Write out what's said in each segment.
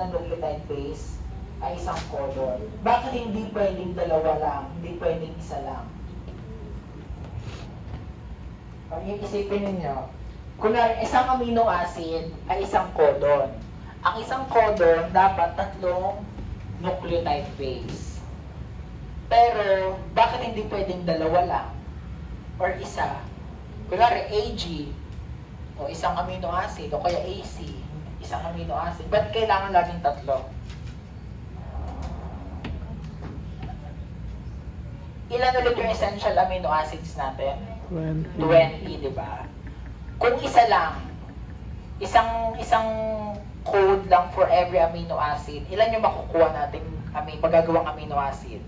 na nucleotide base ay isang codon. Bakit hindi pwedeng dalawa lang? Hindi pwedeng isa lang? Pag iisipin ninyo, kunwari isang amino acid ay isang codon. Ang isang codon dapat tatlong nucleotide base. Pero, bakit hindi pwedeng dalawa lang? Or isa? Kunwari, AG, o isang amino acid, o kaya AC, isang amino acid. Ba't kailangan laging tatlo? Ilan ulit yung essential amino acids natin? 20, di ba? Kung isa lang, isang code lang for every amino acid, ilan yung makukuha natin magagawang amino acid?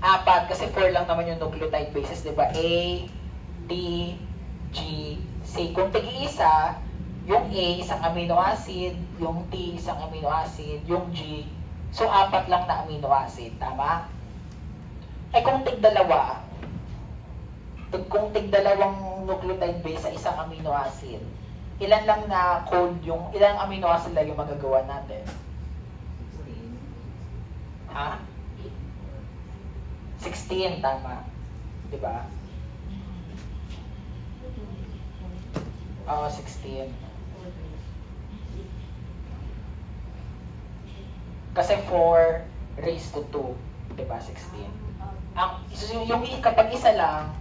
4, kasi 4 lang naman yung nucleotide bases, di ba? A, T, G, C. Kung tig-isa, yung A, isang amino acid, yung T, isang amino acid, yung G, so 4 lang na amino acid, tama? Eh kung tig-dalawa, kung tig-dalawang nucleotide base sa isang amino acid, ilan lang na code ilang amino acid lang yung magagawa natin? Ha? 16, tama. Diba? Oo, 16. Kasi 4 raised to 2. Diba? 16. Kapag isa lang,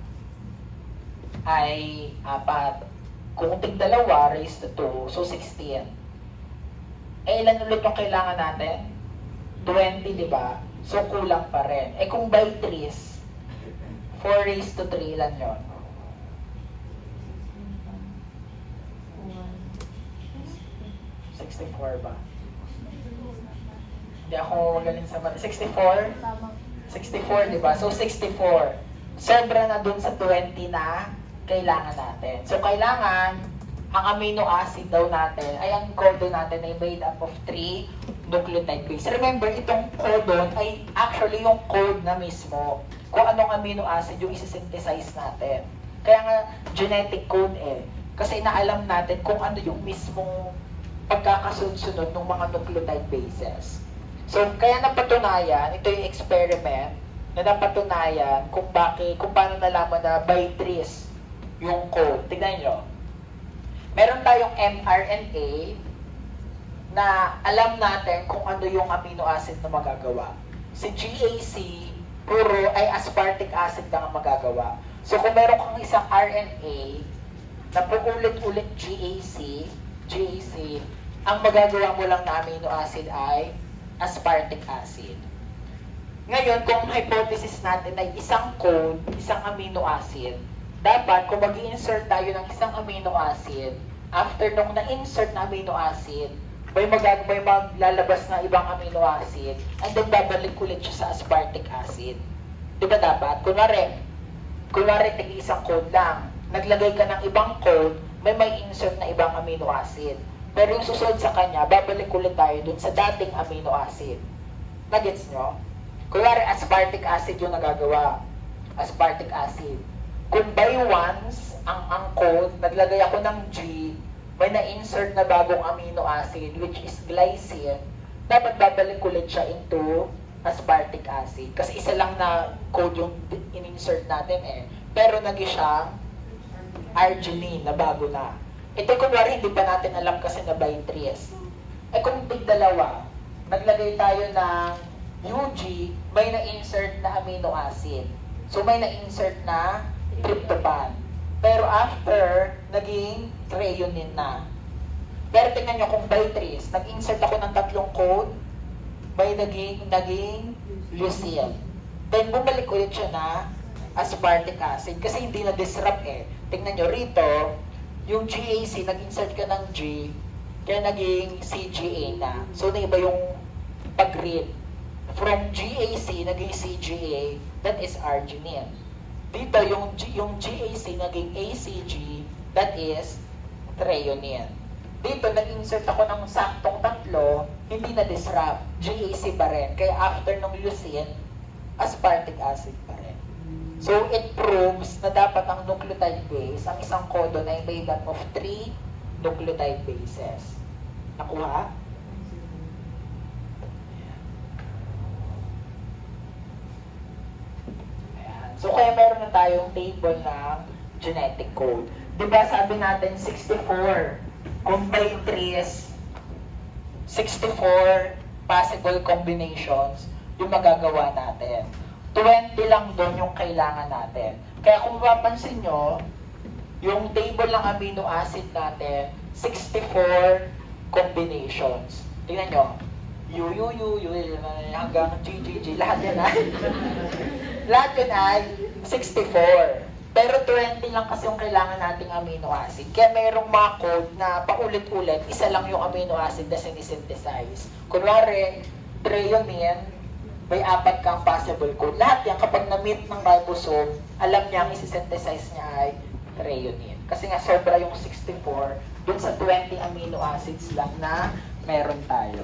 ay 4. Kung tig-dalawa, raised to 2, so 16. Eh, ilan ulit yung kailangan natin? 20, di ba? So, kulang pa rin. Eh, kung by 3s, 4 raised to 3, ilan yun? ba? Hindi ako magaling sa 64? 64, di ba? So, 64. Sobra na dun sa 20 na kailangan natin. So, kailangan, ang amino acid daw natin, ay ang codon natin ay made up of 3 nucleotide base. Remember, itong codon ay actually yung code na mismo kung anong amino acid yung isi-synthesize natin. Kaya nga, genetic code eh. Kasi inaalam natin kung ano yung mismong pagkakasunod-sunod ng mga nucleotide bases. So, kaya napatunayan, ito yung experiment na napatunayan kung paano nalaman na by 3s yung code. Tignan nyo. Meron tayong mRNA na alam natin kung ano yung amino acid na magagawa. Si GAC, puro ay aspartic acid lang ang magagawa. So kung meron kang isang RNA na paulit-ulit GAC, ang magagawa mo lang na amino acid ay aspartic acid. Ngayon, kung hypothesis natin ay isang code, isang amino acid, dapat kung mag-i-insert tayo ng isang amino acid, after nung na-insert na amino acid, may maglalabas na ibang amino acid, and then babalik ulit siya sa aspartic acid. Di ba dapat? Kunwari tig-isang code lang, naglagay ka ng ibang code, may insert na ibang amino acid. Pero yung susunod sa kanya, babalik ulit tayo dun sa dating amino acid. Nagets nyo? Kunwari aspartic acid yung nagagawa. Aspartic acid. Kung by once, ang code, naglagay ako ng G, may na-insert na bagong amino acid, which is glycine, dapat babalik ulit siya into aspartic acid. Kasi isa lang na code yung in-insert natin eh. Pero naging siyang arginine na bago na. Ito kunwari hindi pa natin alam kasi na by 3s. Eh kung tig-dalawa, naglagay tayo ng UG, may na-insert na amino acid. So may na-insert na tryptophan. Pero after, naging threonine na. Pero tingnan nyo kung by 3s, nag-insert ako ng tatlong code, may naging leucine. Then bumalik ulit siya na aspartic acid kasi hindi na-disrupt eh. Tingnan nyo rito, yung GAC, nag-insert ka ng G, kaya naging CGA na. So naiba yung pag-read. From GAC, naging CGA, that is arginine. Dito, yung GAC naging ACG, that is threonine. Dito, nag-insert ako ng saktong tatlo, hindi na-disrupt. GAC pa rin. Kaya after ng leucine, aspartic acid pa rin. So, it proves na dapat ang nucleotide base, ang isang codon ay made up of 3 nucleotide bases. Nakuha? So kaya meron na tayong table ng genetic code. Diba sabi natin 64 combined trees, 64 possible combinations yung magagawa natin. 20 lang doon yung kailangan natin. Kaya kung mapapansin nyo, yung table ng amino acid natin, 64 combinations. Tingnan nyo. U, hanggang G, lahat yan ay, lahat yan ay 64. Pero 20 lang kasi yung kailangan nating amino acid. Kaya mayroong mga code na paulit-ulit, isa lang yung amino acid na sinisynthesize. Kunwari, threonine, may 4 kang possible code. Lahat yan, kapag na-meet ng ribosome, alam niya ang isi-synthesize niya ay threonine. Kasi nga sobra yung 64 dun sa 20 amino acids lang na meron tayo.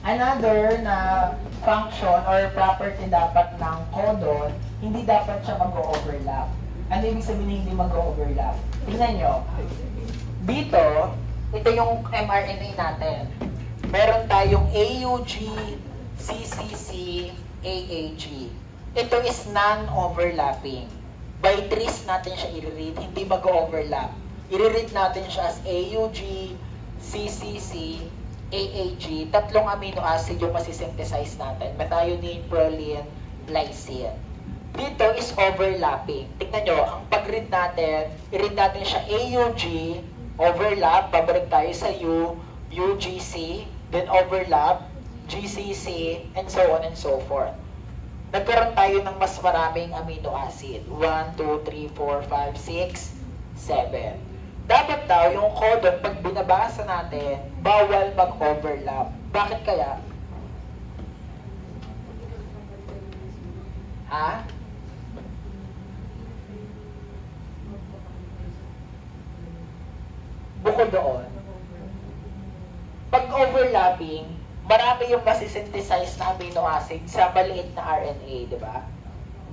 Another na function or property dapat ng codon, hindi dapat siya mag-overlap. Ano ibig sabihin hindi mag-overlap? Tingnan nyo. Dito, ito yung mRNA natin. Meron tayong AUG, CCC, AAG. Ito is non-overlapping. By trees natin siya i-read, hindi mag-overlap. I-read natin siya as AUG, CCC, AAG, 3 amino acid yung masisynthesize natin. Methionine, proline, glycine. Dito is overlapping. Tignan nyo, ang pag-read natin, i-read natin siya AUG, overlap, babalik tayo sa U, UGC, then overlap, GCC, and so on and so forth. Nagkaroon tayo ng mas maraming amino acid. 1, 2, 3, 4, 5, 6, 7. Dapat daw yung codon, pag binabasa natin, bawal mag-overlap. Bakit kaya? Ha? Bukod doon, pag overlapping, marami yung masisynthesize na amino acid sa maliit na RNA, di ba?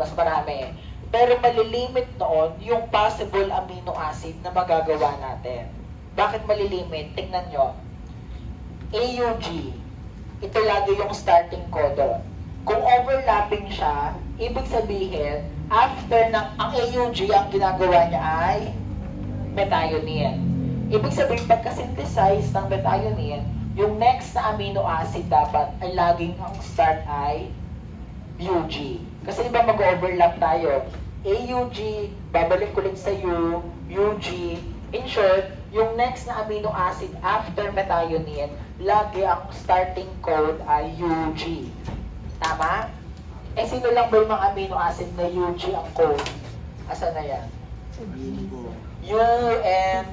Mas marami. Pero malilimit noon yung possible amino acid na magagawa natin. Bakit malilimit? Tingnan nyo. AUG, ito lagi yung starting codon. Kung overlapping siya, ibig sabihin, after ng ang AUG, ang ginagawa niya ay methionine. Ibig sabihin, pagka-synthesize ng methionine, yung next na amino acid dapat ay laging ang start ay UG. Kasi diba mag-overlap tayo? AUG, babalik ulit sa U, UG. In short, yung next na amino acid after methionine, lagi ang starting code ay UG. Tama? Eh, sino lang ba yung mga amino acid na UG ang code? Asa na yan? U and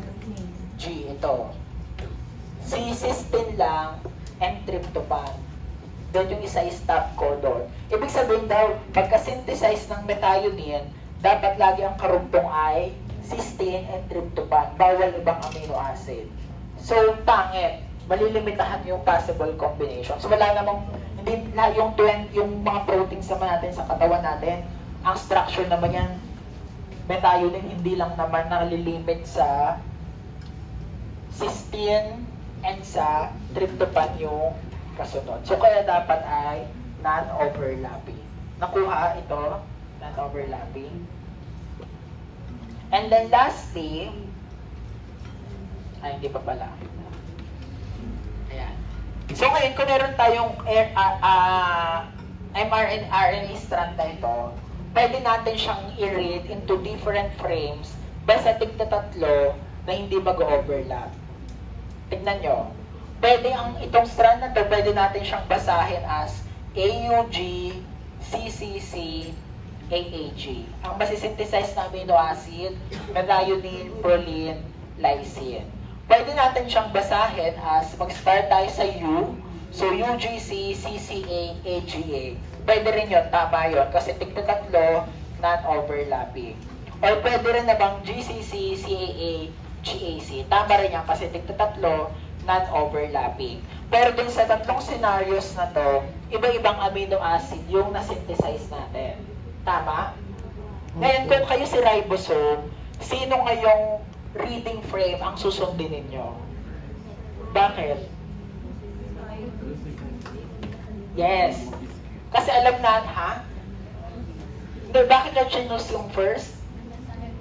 G, ito. Si cysteine lang and tryptophan. Doon yung isa is stop codon. Ibig sabihin daw, pagka-synthesize ng methionine, dapat lagi ang karugtong ay cysteine and tryptophan. Bawal ibang amino acid. So, pangit. Malilimitahan yung possible combinations. So, wala namang, hindi yung mga proteins naman natin sa katawan natin, ang structure naman yan, methionine, hindi lang naman nalilimit sa cysteine and sa tryptophan yung kasunod. So, kaya dapat ay non-overlapping. Nakuha ito, non-overlapping. And then lastly, ay, hindi pa pala. Ayan. So, ngayon, kung meron tayong mRNA strand na ito, pwede natin siyang i-read into different frames basta tigta-tatlo na hindi mag-overlap. Tignan nyo. Pwede itong strand na to, pwede natin siyang basahin as AUG, CCC, AAG. Ang masisynthesize na amino acid, methionine, proline, lysine. Pwede natin siyang basahin as mag-start tayo sa U, so UGC, CCA, AGA. Pwede rin yun, tama yun, kasi tigta-tatlo, non-overlapping. Or pwede rin na bang GCC, CAA, GAC. Tama rin yan kasi tigta-tatlo, non-overlapping. Pero dun sa tatlong scenarios na to, iba-ibang amino acid yung na-synthesize natin. Tama? Ngayon, kung kayo si ribosome, sino ngayong reading frame ang susundin ninyo? Bakit? Yes. Kasi alam na, ha? Hindi, bakit na chinose yung first?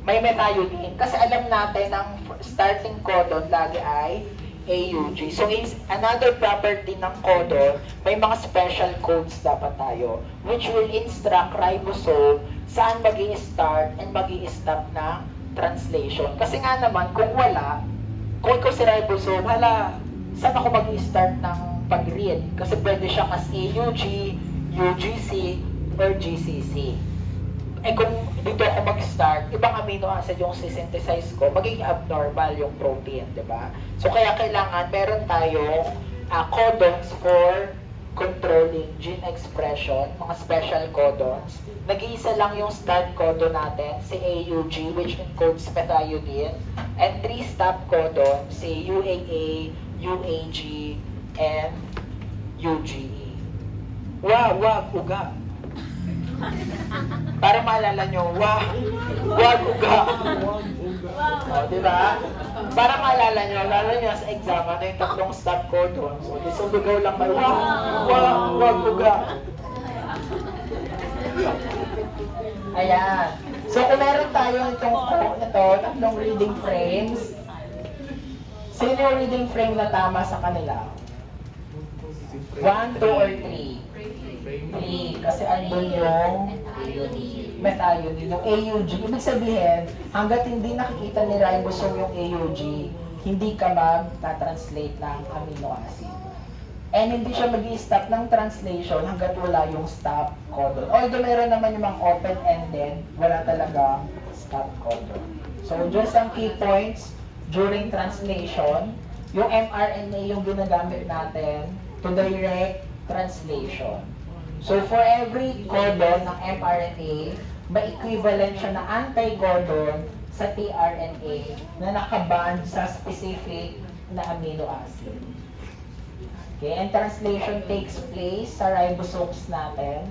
May methionine. Kasi alam natin ang starting codon lagi ay AUG. So, another property ng codon, may mga special codes dapat tayo, which will instruct ribosome saan mag-i-start and mag-i-stop ng translation. Kasi nga naman, kung wala, kung ikaw si ribosome, hala, saan ako mag-i-start ng pag-read? Kasi pwede siyang as AUG, UGC, or GCC. Eh kung dito ako mag-start, ibang amino acid yung sisynthesize ko, magiging abnormal yung protein, di ba? So kaya kailangan meron tayong codons for controlling gene expression, mga special codons. Nag-iisa lang yung start codon natin, si AUG, which encodes methionine, and 3 stop codons, si UAA, UAG, and UGE. Wow, uga. Para maalala nyo, wag uga. O, di ba? Para maalala nyo, lalo nyo sa exam, ano yung tatlong stop codons. So, ligaw lang kayo, wag uga. Ayan. So, kung meron tayo tatlong reading frames, sino yung reading frame na tama sa kanila? 1, 2, or 3? 3. Kasi andun yung methionine, yung AUG. Ibig sabihin, hanggat hindi nakikita ni ribosome yung AUG, hindi ka mag-translate ng amino acid. And hindi siya mag-i-stop ng translation hanggat wala yung stop codon. Although meron naman yung mga open-ended, wala talagang stop codon. So, just some key points during translation. Yung mRNA yung ginagamit natin to direct translation. So, for every codon ng mRNA, may equivalent siya na anti-codon sa tRNA na nakaband sa specific na amino acid. Okay, and translation takes place sa ribosomes natin.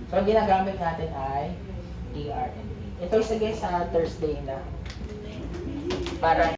So, ang ginagamit natin ay tRNA. Ito sige sa Thursday na. Para